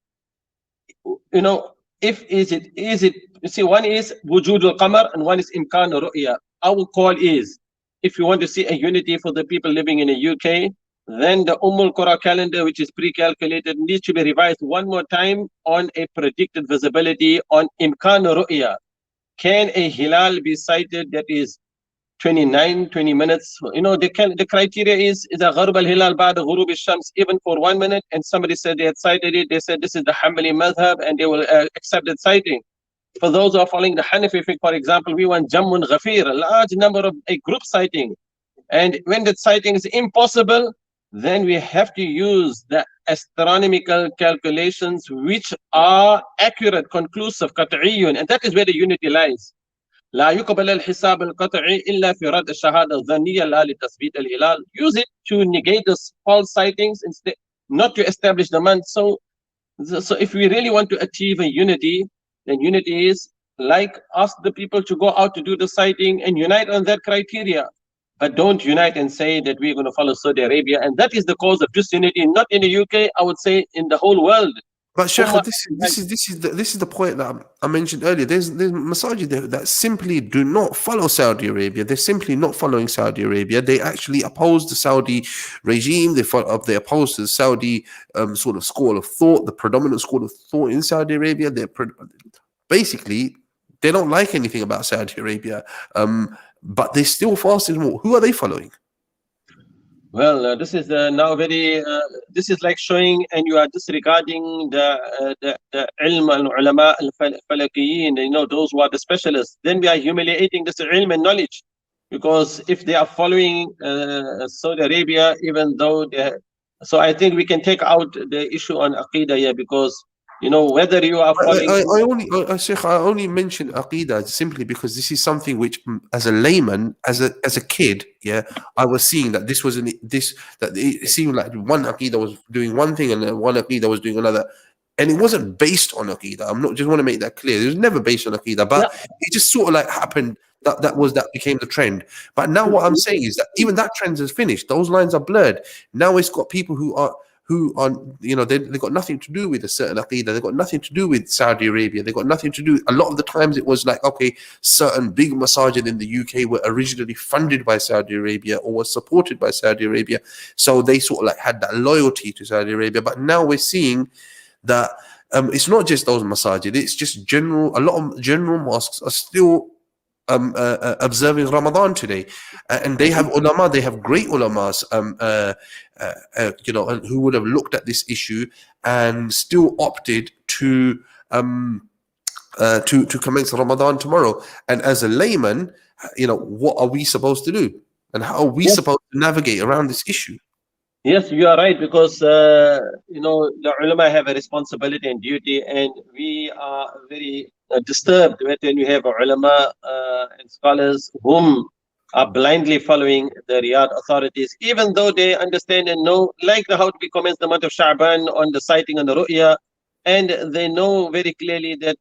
Is it? You see, one is wujud al-qamar and one is imkan al-ru'ya. Our call is, if you want to see a unity for the people living in the UK, then the al-Qura calendar, which is pre-calculated, needs to be revised one more time on a predicted visibility on imkan al-ru'ya. Can a hilal be sighted that is 20 minutes? The criteria is a gharb al-hilal ba'da ghurub al-shams, even for 1 minute, and somebody said they had sighted it, they said this is the Hanbali madhab, and they will accept that sighting. For those who are following the Hanafi fiqh, for example, we want Jammun Ghafir, a large number of a group sighting. And when that sighting is impossible, then we have to use the astronomical calculations which are accurate, conclusive, qat'iyyun, and that is where the unity lies. لا يقبل الحساب القطعي إلا في رد الشهادة الظنية لا لتثبيت الهلال. Use it to negate the false sightings instead, not to establish the month. So if we really want to achieve a unity, then unity is like ask the people to go out to do the sighting and unite on that criteria. But don't unite and say that we're going to follow Saudi Arabia, and that is the cause of disunity, not in the UK, I would say in the whole world. But Sheikh, this is the point that I mentioned earlier. There's masajid that simply do not follow Saudi Arabia. They're simply not following Saudi Arabia. They actually oppose the Saudi regime. They oppose the Saudi sort of school of thought, the predominant school of thought in Saudi Arabia. Basically, they don't like anything about Saudi Arabia, but they're still fasting more. Who are they following? Well, this is now very. This is like showing, and you are disregarding the ilm and ulama al-falakiyin. Those who are the specialists. Then we are humiliating this ilm and knowledge, because if they are following Saudi Arabia, even though they, so I think we can take out the issue on aqidah here, because whether you are following. I only mention aqidah simply because this is something which, as a layman, as a kid, I was seeing that that it seemed like one aqidah was doing one thing and then one aqidah was doing another, and it wasn't based on aqidah. I'm not just want to make that clear. It was never based on aqidah, but it just sort of like happened. That became the trend. But now what I'm saying is that even that trend has finished. Those lines are blurred. Now it's got people who who are, they've got nothing to do with a certain aqidah, they've got nothing to do with Saudi Arabia, they've got nothing to do. A lot of the times it was like, okay, certain big masajid in the UK were originally funded by Saudi Arabia or were supported by Saudi Arabia, so they sort of like had that loyalty to Saudi Arabia. But now we're seeing that it's not just those masajid, it's just a lot of general mosques are still observing Ramadan today, and they have ulama, they have great ulamas, who would have looked at this issue and still opted to commence Ramadan tomorrow. And as a layman, what are we supposed to do, and how are we supposed to navigate around this issue? Yes, you are right, because the ulama have a responsibility and duty, and we are very disturbed when you have ulama and scholars whom are blindly following the Riyadh authorities, even though they understand and know, like how we commence the month of Sha'ban on the sighting on the ru'ya, and they know very clearly that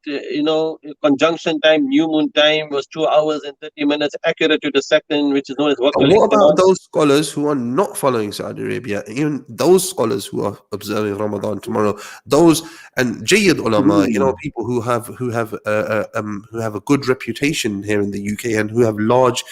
conjunction time, new moon time, was 2 hours and 30 minutes accurate to the second, which is known as waqt. What about those scholars who are not following Saudi Arabia? Even those scholars who are observing Ramadan tomorrow, those and Jayyid ulama, people who have a good reputation here in the UK and who have large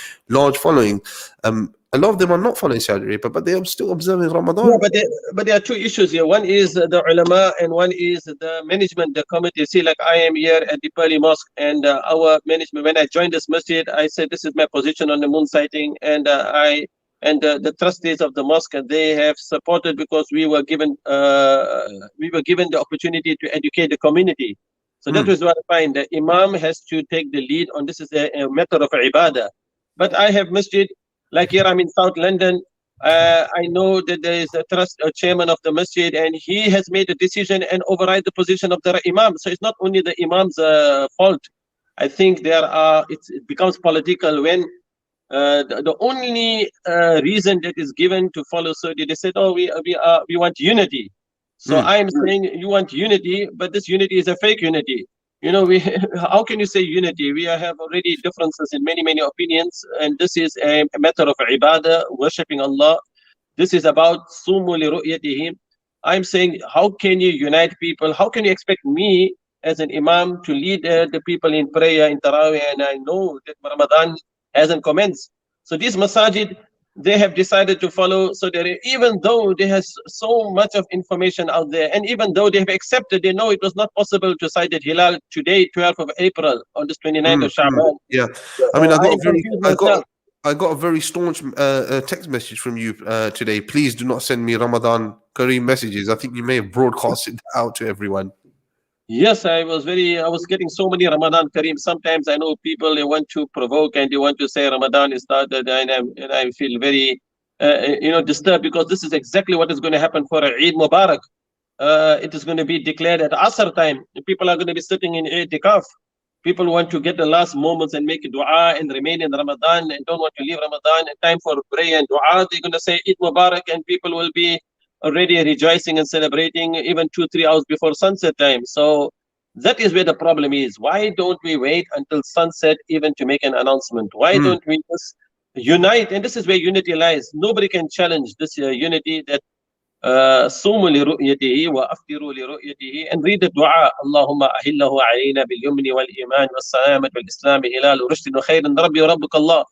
following. A lot of them are not following Saudi Arabia, but they are still observing Ramadan. Yeah, but there are two issues here. One is the ulama, and one is the management, the committee. See, like I am here at the Pearly Mosque, and our management, when I joined this masjid, I said this is my position on the moon sighting, and the trustees of the mosque, they have supported, because we were given the opportunity to educate the community. So that was what I find. The imam has to take the lead on this. Is a matter of ibadah. But I have masjid. Like here, I'm in South London. I know that there is a chairman of the masjid, and he has made a decision and override the position of the imam. So it's not only the imam's fault. I think it becomes political when the only reason that is given to follow Saudi, they said, oh, we want unity. So I am saying you want unity, but this unity is a fake unity. How can you say unity? We have already differences in many opinions, and this is a matter of ibadah, worshipping Allah. This is about sumu li ru'yatihim. I'm saying, how can you unite people? How can you expect me as an imam to lead the people in prayer, in Taraweeh, and I know that Ramadan hasn't commenced. So these masajid, they have decided to follow Saudi Arabia, even though there has so much of information out there, and even though they have accepted, they know it was not possible to sight the Hilal today, 12th of April, on this 29th of Sha'ban. Yeah, I mean, I got a very staunch text message from you today. Please do not send me Ramadan Kareem messages. I think you may have broadcasted out to everyone. Yes, I was getting so many Ramadan Kareem. Sometimes I know people, they want to provoke and they want to say Ramadan is started, and I feel very disturbed, because this is exactly what is going to happen for Eid Mubarak. It is going to be declared at Asr time. People are going to be sitting in I'tikaf. People want to get the last moments and make dua and remain in Ramadan and don't want to leave Ramadan. And time for prayer and dua, they're going to say Eid Mubarak, and people will be already rejoicing and celebrating even 2-3 hours before sunset time. So that is where the problem is. Why don't we wait until sunset even to make an announcement? Why don't we just unite? And this is where unity lies. Nobody can challenge this unity, that sumu li ru'yatihi wa aftiru li ru'yatihi, and read the dua. Allahumma ahillahu alayna bil yumni wal iman was salamat wal islam hilal rushdin wa khairan rabbi wa rabbuk Allah.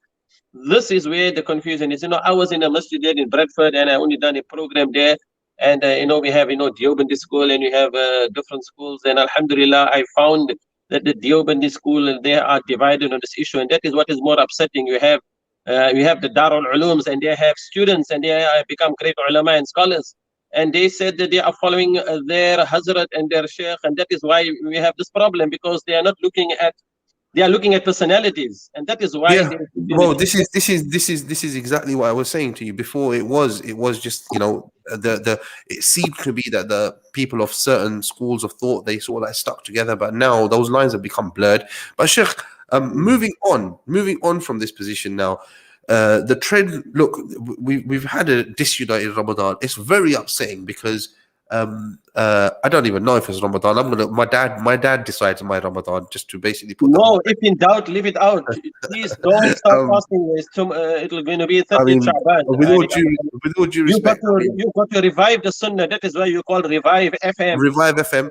This is where the confusion is. I was in a masjid there in Bradford, and I only done a program there. And, we have, Deobandi school, and we have different schools. And Alhamdulillah, I found that the Deobandi school, they are divided on this issue. And that is what is more upsetting. You have the Darul Ulums, and they have students, and they become great ulama and scholars. And they said that they are following their Hazrat and their Sheikh. And that is why we have this problem, because they are not looking at, they are looking at personalities, and that is why. Yeah. Well, this is exactly what I was saying to you before. It was just it seemed to be that the people of certain schools of thought, they sort of like stuck together, but now those lines have become blurred. But Sheikh, moving on from this position now, the trend. Look, we've had a disunited Ramadan. It's very upsetting, because I don't even know if it's Ramadan. My dad decides my Ramadan just to basically put. No, if in doubt, leave it out. Please don't start fasting. It'll going to be 30 Sha'ban. With all due respect, you've got to revive the Sunnah. That is why you call Revive FM. Revive FM.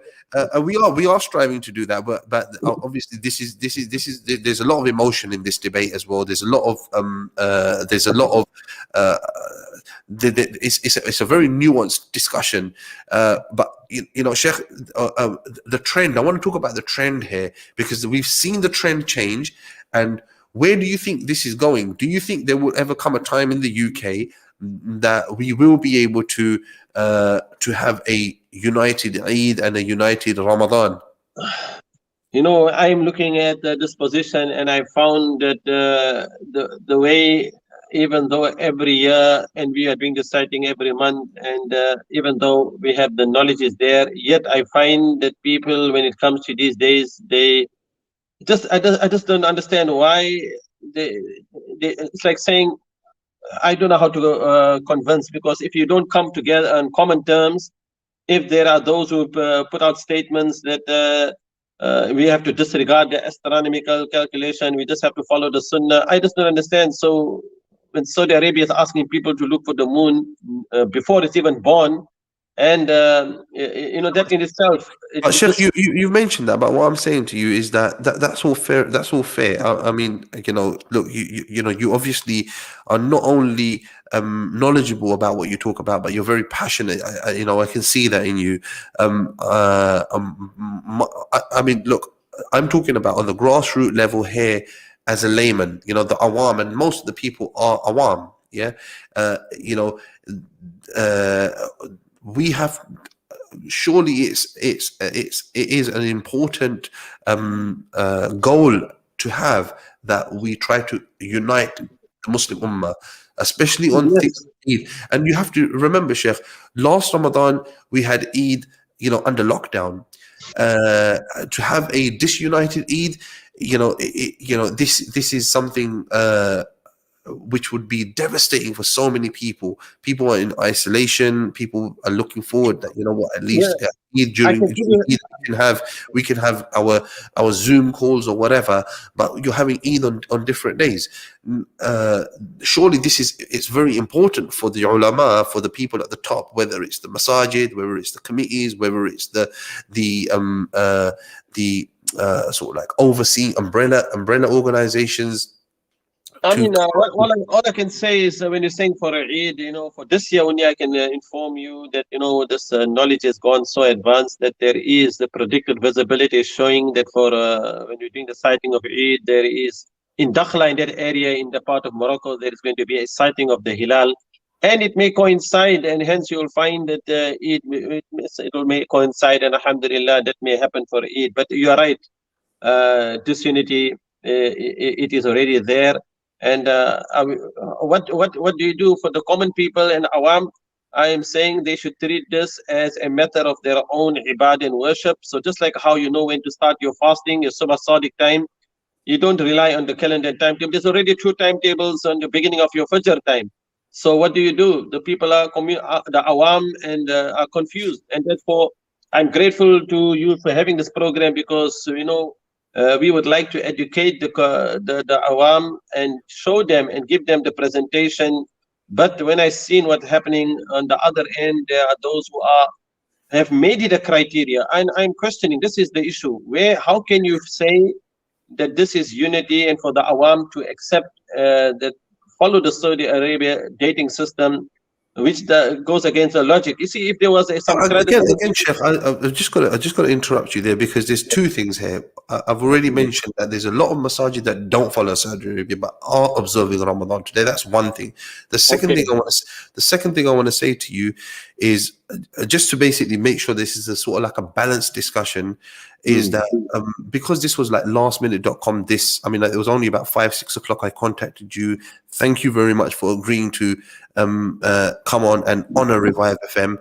We are striving to do that, but obviously there's a lot of emotion in this debate as well. There's a lot of it's a very nuanced discussion. But you know, Sheikh, the trend. I want to talk about the trend here because we've seen the trend change. And where do you think this is going? Do you think there will ever come a time in the UK that we will be able to have a united Eid and a united Ramadan? You know, I'm looking at this position, and I found that the way, even though every year, and we are doing the sighting every month, and even though we have the knowledge is there, yet I find that people, when it comes to these days, I just don't understand why it's like saying, I don't know how to convince, because if you don't come together on common terms, if there are those who put out statements that we have to disregard the astronomical calculation, we just have to follow the Sunnah, I just don't understand. So when Saudi Arabia is asking people to look for the moon before it's even born, and you know, that in itself. Sheikh, you mentioned that, but what I'm saying to you is that's all fair. That's all fair. I mean, you know, look, you know, you obviously are not only knowledgeable about what you talk about, but you're very passionate. You know, I can see that in you. I mean, look, I'm talking about on the grassroots level here as a layman. You know, the awam, and most of the people are awam. Yeah, you know, we have. Surely it is an important goal to have, that we try to unite the Muslim Ummah, especially on things like Eid. And you have to remember, Sheikh, last Ramadan we had Eid, you know, under lockdown. To have a disunited Eid, you know, this is something which would be devastating for so many people. People are in isolation. People are looking forward that, you know what, at least during Eid we can have our Zoom calls or whatever. But you're having Eid on different days. Surely it's very important for the ulama, for the people at the top, whether it's the masajid, whether it's the committees, whether it's the sort of like overseeing umbrella organizations. I mean, all I can say is when you're saying for Eid, you know, for this year only, I can inform you that, you know, this knowledge has gone so advanced that there is the predicted visibility showing that for when you're doing the sighting of Eid, there is in Dakhla, in that area, in the part of Morocco, there is going to be a sighting of the Hilal, and it may coincide, and hence you will find that it may coincide, and alhamdulillah, that may happen for Eid. But you are right, disunity, it is already there. And what do you do for the common people and awam? I am saying they should treat this as a matter of their own ibadah and worship. So just like how you know when to start your fasting, your Subh Sadiq time, you don't rely on the calendar timetable. There's already 2 timetables on the beginning of your Fajr time. So what do? The people are the awam and are confused. And therefore, I'm grateful to you for having this program, because you know, we would like to educate the awam and show them and give them the presentation. But when I seen what's happening on the other end, there are those who have made it a criteria, and I'm questioning. This is the issue. How can you say that this is unity, and for the awam to accept that follow the Saudi Arabia dating system, which goes against the logic? You see, if there was some again, Sheikh, I've just got to interrupt you there, because there's 2 things here. I've already mentioned that there's a lot of masajid that don't follow Saudi Arabia but are observing Ramadan today. That's one thing. The second thing I want to say to you is, just to basically make sure this is a sort of like a balanced discussion, is that because this was like lastminute.com, it was only about 5-6 o'clock I contacted you. Thank you very much for agreeing to come on and honor Revive FM,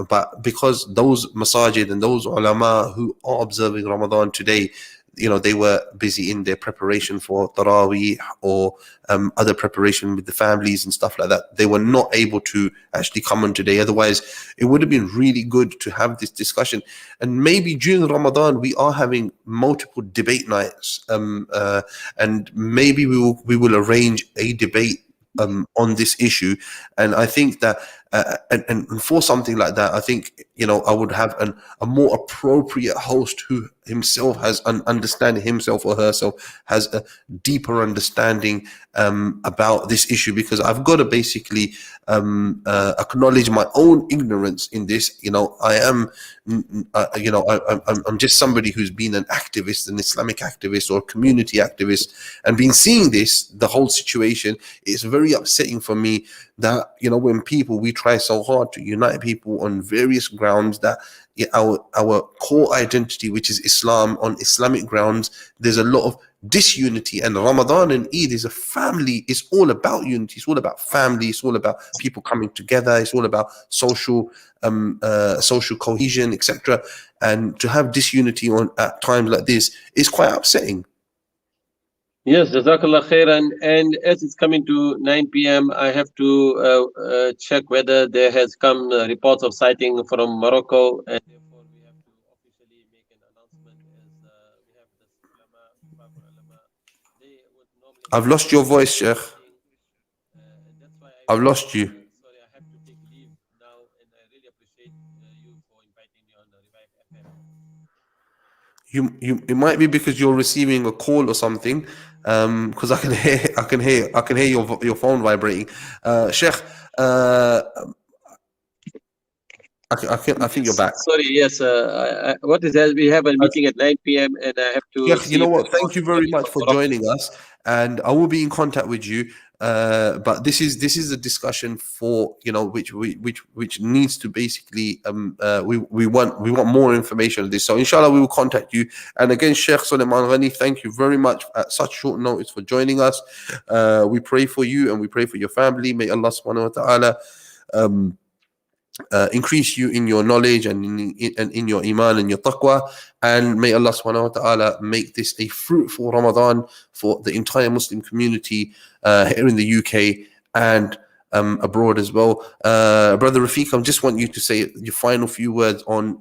but because those masajid and those ulama who are observing Ramadan today, they were busy in their preparation for Taraweeh or other preparation with the families and stuff like that. They were not able to actually come on today. Otherwise, it would have been really good to have this discussion. And maybe during Ramadan, we are having multiple debate nights, and maybe we will arrange a debate on this issue. And I think that and for something like that, I think I would have a more appropriate host who himself has an understanding, himself or herself has a deeper understanding about this issue, because I've got to basically acknowledge my own ignorance in this. I am I'm just somebody who's been an activist, an Islamic activist or community activist, and been seeing the whole situation. It's very upsetting for me that when we try so hard to unite people on various grounds, that our core identity, which is Islam, on Islamic grounds, there's a lot of disunity. And Ramadan and Eid is a family. It's all about unity. It's all about family. It's all about people coming together. It's all about social cohesion, etc. And to have disunity at times like this is quite upsetting. Yes, Jazakallah khairan. And as it's coming to 9 p.m., I have to check whether there has come reports of sighting from Morocco, and therefore we have to officially make an announcement, as we have the ulama. They would normally. I've lost your voice, Sheikh. I've lost you. Sorry, I have to take leave now, and I really appreciate you for inviting me on the Revive FM. It might be because you're receiving a call or something, because I can hear your phone vibrating. Sheikh, I think you're back. Sorry, yes. What is that? We have a meeting at 9 p.m. and I have to. Sheikh, you know what? Thank you very much for joining us, and I will be in contact with you. But this is a discussion for which needs to basically we want more information on this. So inshallah we will contact you. And again, Sheikh Suleiman Ghani, thank you very much at such short notice for joining us. We pray for you and we pray for your family. May Allah subhanahu wa ta'ala increase you in your knowledge and in your iman and your taqwa, and may Allah subhanahu wa ta'ala make this a fruitful Ramadan for the entire Muslim community here in the UK and abroad as well. Brother Rafiq, I just want you to say your final few words on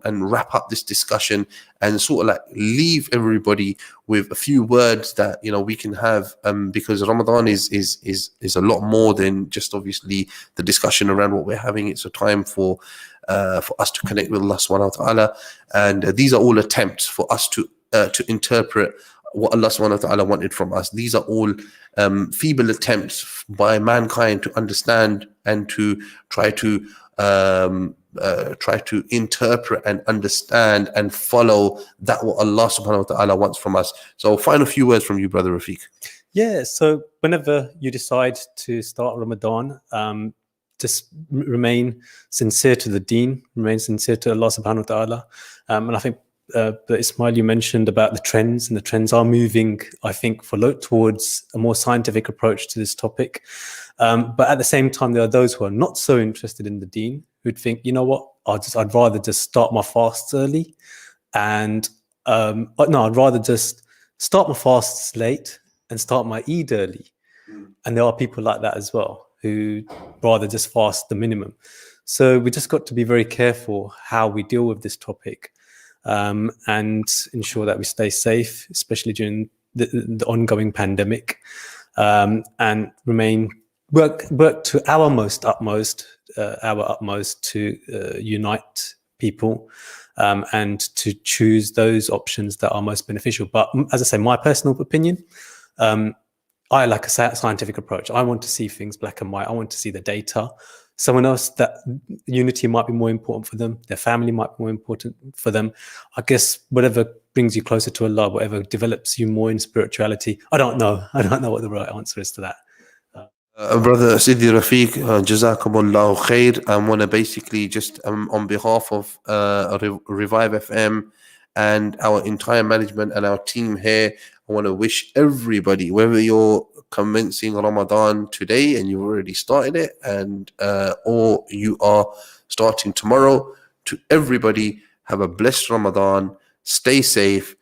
and wrap up this discussion, and sort of like leave everybody with a few words that we can have, because Ramadan is a lot more than just obviously the discussion around what we're having. It's a time for us to connect with Allah subhanahu wa ta'ala, and these are all attempts for us to interpret what Allah subhanahu wa ta'ala wanted from us. These are all feeble attempts by mankind to understand and to try to interpret and understand and follow that what Allah subhanahu wa ta'ala wants from us. So final few words from you, Brother Rafiq. Yeah, so whenever you decide to start Ramadan, just remain sincere to the deen, remain sincere to Allah subhanahu wa ta'ala. And I think but Ismail, you mentioned about the trends, and the trends are moving, I think, towards a more scientific approach to this topic. But at the same time, there are those who are not so interested in the deen, who'd think, you know what, I'd rather just start my fasts early, and I'd rather just start my fasts late and start my Eid early. And there are people like that as well, who rather just fast the minimum. So we just got to be very careful how we deal with this topic. And ensure that we stay safe, especially during the ongoing pandemic, and work to our utmost to unite people, and to choose those options that are most beneficial. But as I say, my personal opinion, I like a scientific approach. I want to see things black and white. I want to see the data. Someone else, that unity might be more important for them, their family might be more important for them. I guess whatever brings you closer to Allah, whatever develops you more in spirituality. I don't know what the right answer is to that. Brother Sidi Rafiq, Jazakumullahu khair. I want to basically just on behalf of Revive FM and our entire management and our team here, I want to wish everybody, whether you're commencing Ramadan today and you've already started it, and or you are starting tomorrow, to everybody, have a blessed Ramadan, stay safe,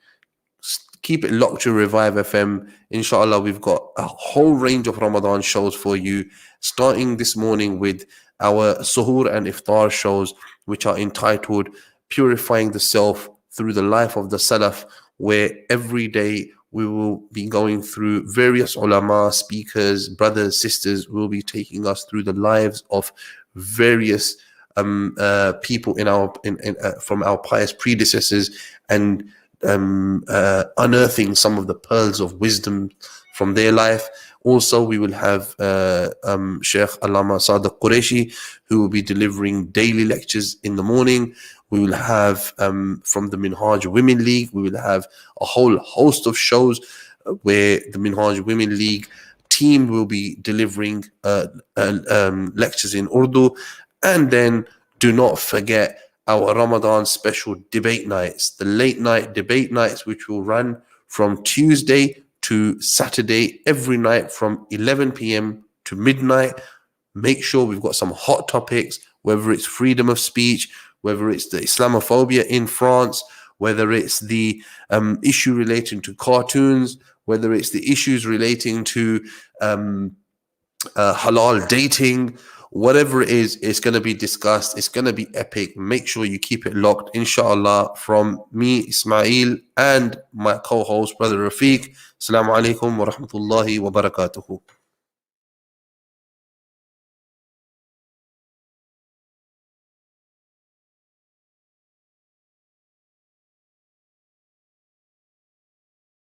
Keep it locked to Revive FM. Inshallah, we've got a whole range of Ramadan shows for you, starting this morning with our Suhoor and Iftar shows, which are entitled Purifying the Self Through the Life of the Salaf, where every day we will be going through various ulama, speakers, brothers, sisters will be taking us through the lives of various people from our pious predecessors, and unearthing some of the pearls of wisdom from their life. Also, we will have Sheikh Allama Sadiq Qureshi, who will be delivering daily lectures in the morning. We will have from the Minhaj Women League, we will have a whole host of shows where the Minhaj Women League team will be delivering lectures in Urdu. And then do not forget our Ramadan special debate nights, the late night debate nights, which will run from Tuesday to Saturday every night from 11 p.m. to midnight. Make sure we've got some hot topics, whether it's freedom of speech, whether it's the Islamophobia in France, whether it's the issue relating to cartoons, whether it's the issues relating to halal dating. Whatever it is, it's going to be discussed. It's going to be epic. Make sure you keep it locked, inshallah, from me, Ismail, and my co-host, Brother Rafiq. Assalamu alaikum wa rahmatullahi wa barakatuhu.